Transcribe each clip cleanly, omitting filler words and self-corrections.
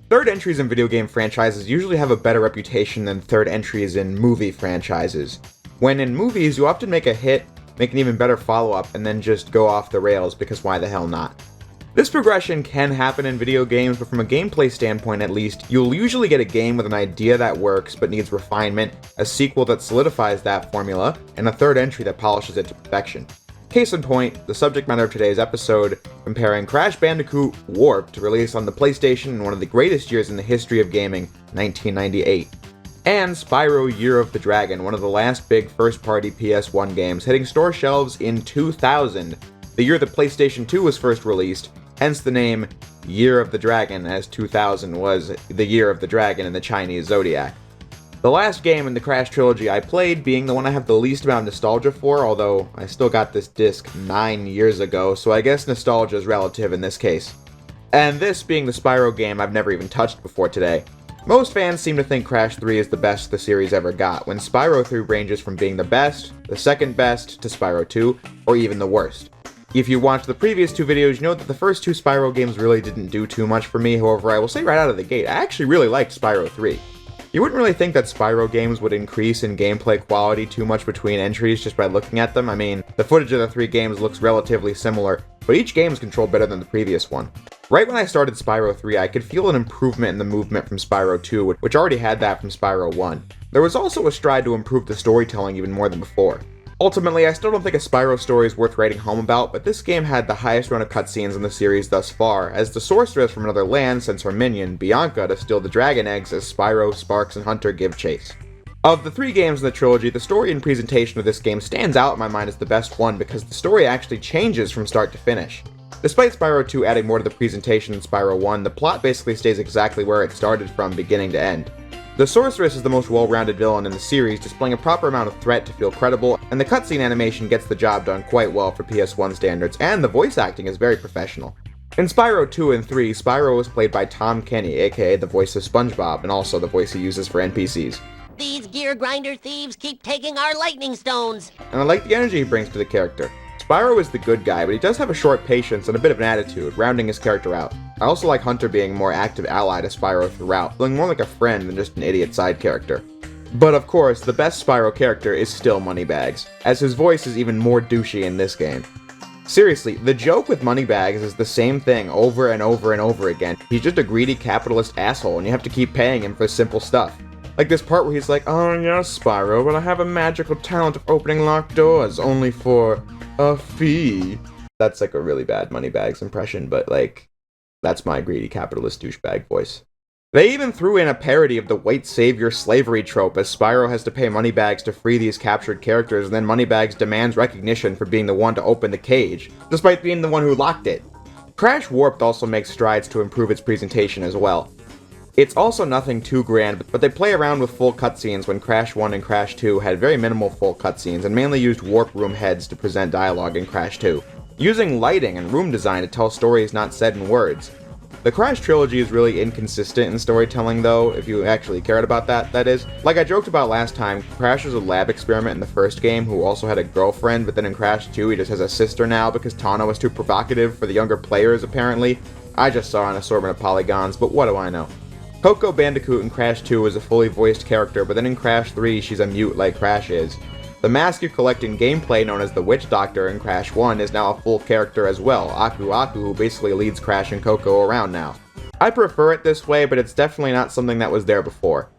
Third entries in video game franchises usually have a better reputation than third entries in movie franchises. When in movies, you often make a hit, make an even better follow-up, and then just go off the rails because why the hell not? This progression can happen in video games, but from a gameplay standpoint at least, you'll usually get a game with an idea that works but needs refinement, a sequel that solidifies that formula, and a third entry that polishes it to perfection. Case in point, the subject matter of today's episode, comparing Crash Bandicoot Warped, released on the PlayStation in one of the greatest years in the history of gaming, 1998, and Spyro Year of the Dragon, one of the last big first-party PS1 games, hitting store shelves in 2000, the year that PlayStation 2 was first released, hence the name Year of the Dragon, as 2000 was the Year of the Dragon in the Chinese zodiac. The last game in the Crash trilogy I played being the one I have the least amount of nostalgia for, although I still got this disc 9 years ago, so I guess nostalgia is relative in this case. And this being the Spyro game I've never even touched before today. Most fans seem to think Crash 3 is the best the series ever got, when Spyro 3 ranges from being the best, the second best, to Spyro 2, or even the worst. If you watched the previous two videos, you know that the first two Spyro games really didn't do too much for me, however I will say right out of the gate, I actually really liked Spyro 3. You wouldn't really think that Spyro games would increase in gameplay quality too much between entries just by looking at them. I mean, the footage of the three games looks relatively similar, but each game is controlled better than the previous one. Right when I started Spyro 3, I could feel an improvement in the movement from Spyro 2, which already had that from Spyro 1. There was also a stride to improve the storytelling even more than before. Ultimately, I still don't think a Spyro story is worth writing home about, but this game had the highest run of cutscenes in the series thus far, as the sorceress from another land sends her minion, Bianca, to steal the dragon eggs as Spyro, Sparks, and Hunter give chase. Of the three games in the trilogy, the story and presentation of this game stands out in my mind as the best one because the story actually changes from start to finish. Despite Spyro 2 adding more to the presentation than Spyro 1, the plot basically stays exactly where it started from beginning to end. The sorceress is the most well-rounded villain in the series, displaying a proper amount of threat to feel credible, and the cutscene animation gets the job done quite well for PS1 standards, and the voice acting is very professional. In Spyro 2 and 3, Spyro was played by Tom Kenny, aka the voice of SpongeBob, and also the voice he uses for NPCs. These gear grinder thieves keep taking our lightning stones. And I like the energy he brings to the character. Spyro is the good guy, but he does have a short patience and a bit of an attitude, rounding his character out. I also like Hunter being a more active ally to Spyro throughout, feeling more like a friend than just an idiot side character. But of course, the best Spyro character is still Moneybags, as his voice is even more douchey in this game. Seriously, the joke with Moneybags is the same thing over and over and over again. He's just a greedy capitalist asshole, and you have to keep paying him for simple stuff. Like this part where he's like, "Oh yes, Spyro, but I have a magical talent of opening locked doors, only for a fee." That's like a really bad Moneybags impression, but like, that's my greedy capitalist douchebag voice. They even threw in a parody of the white savior slavery trope, as Spyro has to pay Moneybags to free these captured characters, and then Moneybags demands recognition for being the one to open the cage, despite being the one who locked it. Crash Warped also makes strides to improve its presentation as well. It's also nothing too grand, but they play around with full cutscenes when Crash 1 and Crash 2 had very minimal full cutscenes and mainly used warp room heads to present dialogue in Crash 2, using lighting and room design to tell stories not said in words. The Crash trilogy is really inconsistent in storytelling though, if you actually cared about that is. Like I joked about last time, Crash was a lab experiment in the first game who also had a girlfriend, but then in Crash 2 he just has a sister now because Tawna was too provocative for the younger players apparently. I just saw an assortment of polygons, but what do I know. Coco Bandicoot in Crash 2 is a fully voiced character, but then in Crash 3 she's a mute like Crash is. The mask you collect in gameplay known as the Witch Doctor in Crash 1 is now a full character as well, Aku Aku, who basically leads Crash and Coco around now. I prefer it this way, but it's definitely not something that was there before.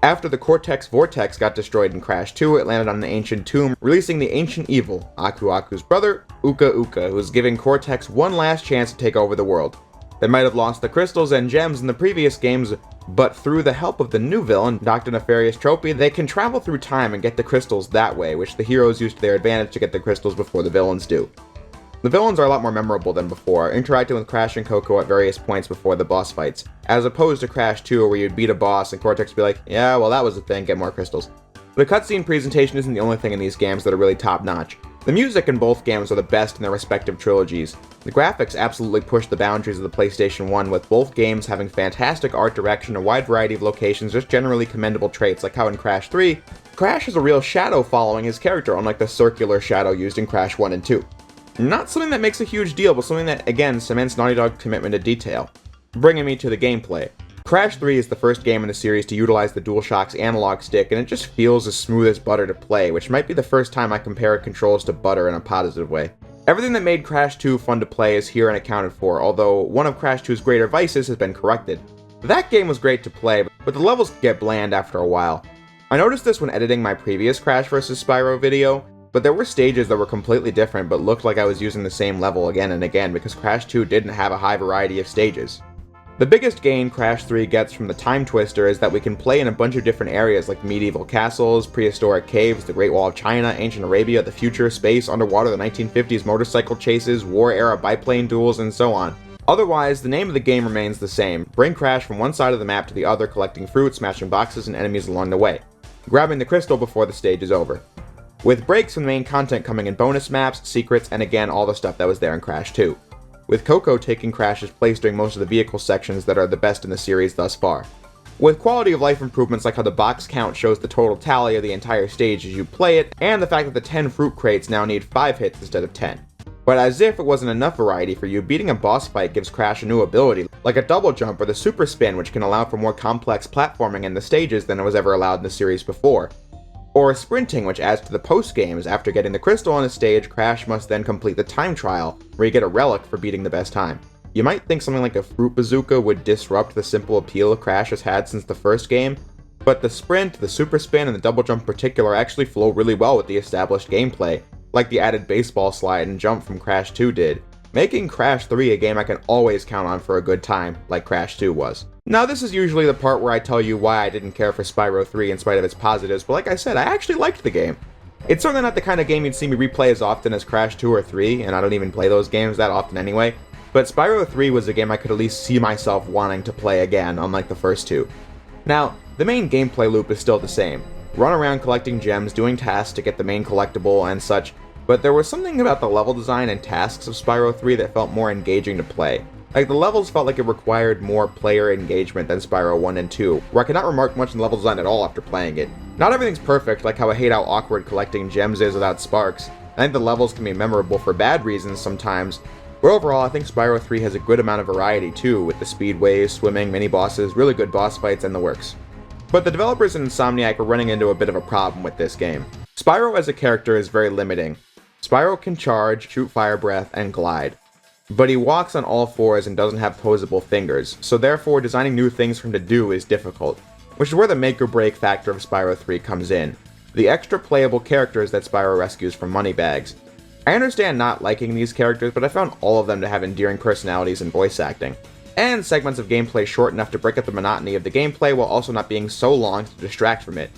After the Cortex Vortex got destroyed in Crash 2, it landed on an ancient tomb, releasing the ancient evil, Aku Aku's brother, Uka Uka, who was giving Cortex one last chance to take over the world. They might have lost the crystals and gems in the previous games, but through the help of the new villain, Dr. Nefarious Trophy, they can travel through time and get the crystals that way, which the heroes use to their advantage to get the crystals before the villains do. The villains are a lot more memorable than before, interacting with Crash and Coco at various points before the boss fights, as opposed to Crash 2 where you'd beat a boss and Cortex would be like, yeah, well that was the thing, get more crystals. The cutscene presentation isn't the only thing in these games that are really top-notch. The music in both games are the best in their respective trilogies. The graphics absolutely push the boundaries of the PlayStation 1, with both games having fantastic art direction, a wide variety of locations, just generally commendable traits, like how in Crash 3, Crash has a real shadow following his character, unlike the circular shadow used in Crash 1 and 2. Not something that makes a huge deal, but something that, again, cements Naughty Dog's commitment to detail. Bringing me to the gameplay. Crash 3 is the first game in the series to utilize the DualShock's analog stick, and it just feels as smooth as butter to play, which might be the first time I compare controls to butter in a positive way. Everything that made Crash 2 fun to play is here and accounted for, although one of Crash 2's greater vices has been corrected. That game was great to play, but the levels get bland after a while. I noticed this when editing my previous Crash vs. Spyro video, but there were stages that were completely different but looked like I was using the same level again and again because Crash 2 didn't have a high variety of stages. The biggest gain Crash 3 gets from the Time Twister is that we can play in a bunch of different areas like medieval castles, prehistoric caves, the Great Wall of China, ancient Arabia, the future, space, underwater, the 1950s motorcycle chases, war-era biplane duels, and so on. Otherwise, the name of the game remains the same. Bring Crash from one side of the map to the other, collecting fruit, smashing boxes and enemies along the way, grabbing the crystal before the stage is over. With breaks from the main content coming in bonus maps, secrets, and again all the stuff that was there in Crash 2. With Coco taking Crash's place during most of the vehicle sections that are the best in the series thus far. With quality of life improvements like how the box count shows the total tally of the entire stage as you play it, and the fact that the 10 fruit crates now need 5 hits instead of 10. But as if it wasn't enough variety for you, beating a boss fight gives Crash a new ability, like a double jump or the super spin, which can allow for more complex platforming in the stages than it was ever allowed in the series before. Or sprinting, which adds to the post-games. After getting the crystal on a stage, Crash must then complete the time trial, where you get a relic for beating the best time. You might think something like a fruit bazooka would disrupt the simple appeal Crash has had since the first game, but the sprint, the super spin, and the double jump in particular actually flow really well with the established gameplay, like the added baseball slide and jump from Crash 2 did, making Crash 3 a game I can always count on for a good time, like Crash 2 was. Now this is usually the part where I tell you why I didn't care for Spyro 3 in spite of its positives, but like I said, I actually liked the game. It's certainly not the kind of game you'd see me replay as often as Crash 2 or 3, and I don't even play those games that often anyway, but Spyro 3 was a game I could at least see myself wanting to play again, unlike the first two. Now, the main gameplay loop is still the same. Run around collecting gems, doing tasks to get the main collectible and such, but there was something about the level design and tasks of Spyro 3 that felt more engaging to play. Like, the levels felt like it required more player engagement than Spyro 1 and 2, where I could not remark much on the level design at all after playing it. Not everything's perfect, like how I hate how awkward collecting gems is without sparks. I think the levels can be memorable for bad reasons sometimes, but overall I think Spyro 3 has a good amount of variety too, with the speedways, swimming, mini-bosses, really good boss fights, and the works. But the developers in Insomniac are running into a bit of a problem with this game. Spyro as a character is very limiting. Spyro can charge, shoot fire breath, and glide. But he walks on all fours and doesn't have posable fingers, so therefore designing new things for him to do is difficult, which is where the make or break factor of Spyro 3 comes in. The extra playable characters that Spyro rescues from moneybags. I understand not liking these characters, but I found all of them to have endearing personalities and voice acting. And segments of gameplay short enough to break up the monotony of the gameplay while also not being so long to distract from it.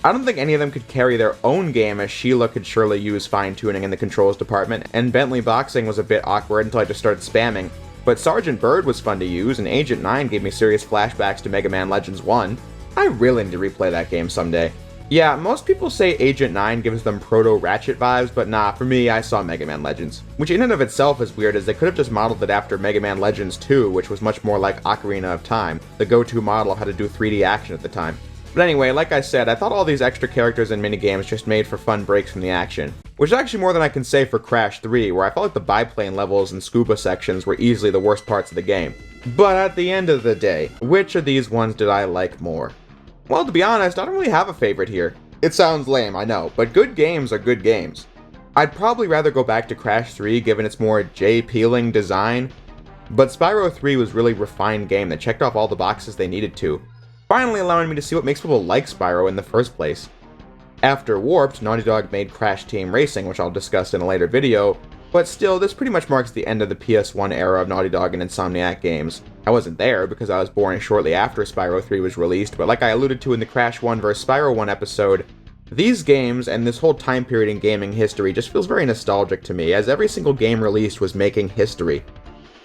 I don't think any of them could carry their own game, as Sheila could surely use fine-tuning in the controls department, and Bentley Boxing was a bit awkward until I just started spamming, but Sergeant Bird was fun to use, and Agent 9 gave me serious flashbacks to Mega Man Legends 1. I really need to replay that game someday. Yeah, most people say Agent 9 gives them proto-Ratchet vibes, but nah, for me, I saw Mega Man Legends. Which in and of itself is weird, as they could have just modeled it after Mega Man Legends 2, which was much more like Ocarina of Time, the go-to model of how to do 3D action at the time. But anyway, like I said, I thought all these extra characters and minigames just made for fun breaks from the action. Which is actually more than I can say for Crash 3, where I felt like the biplane levels and scuba sections were easily the worst parts of the game. But at the end of the day, which of these ones did I like more? Well, to be honest, I don't really have a favorite here. It sounds lame, I know, but good games are good games. I'd probably rather go back to Crash 3 given its more J-peeling design, but Spyro 3 was a really refined game that checked off all the boxes they needed to, finally allowing me to see what makes people like Spyro in the first place. After Warped, Naughty Dog made Crash Team Racing, which I'll discuss in a later video, but still, this pretty much marks the end of the PS1 era of Naughty Dog and Insomniac games. I wasn't there because I was born shortly after Spyro 3 was released, but like I alluded to in the Crash 1 vs. Spyro 1 episode, these games and this whole time period in gaming history just feels very nostalgic to me, as every single game released was making history.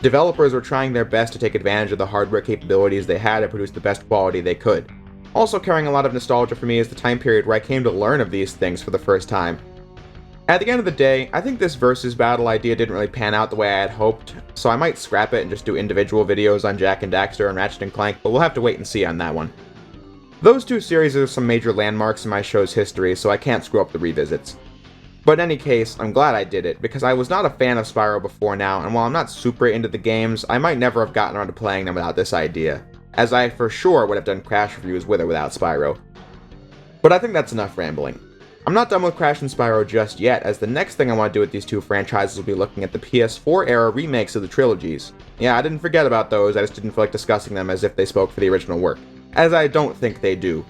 Developers were trying their best to take advantage of the hardware capabilities they had and produce the best quality they could. Also carrying a lot of nostalgia for me is the time period where I came to learn of these things for the first time. At the end of the day, I think this versus battle idea didn't really pan out the way I had hoped, so I might scrap it and just do individual videos on Jak and Daxter and Ratchet & Clank, but we'll have to wait and see on that one. Those two series are some major landmarks in my show's history, so I can't screw up the revisits. But in any case, I'm glad I did it, because I was not a fan of Spyro before now, and while I'm not super into the games, I might never have gotten around to playing them without this idea. as I for sure would have done Crash reviews with or without Spyro. But I think that's enough rambling. I'm not done with Crash and Spyro just yet, as the next thing I want to do with these two franchises will be looking at the PS4-era remakes of the trilogies. Yeah, I didn't forget about those, I just didn't feel like discussing them as if they spoke for the original work, as I don't think they do.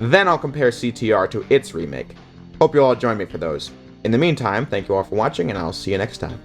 Then I'll compare CTR to its remake. Hope you'll all join me for those. In the meantime, thank you all for watching, and I'll see you next time.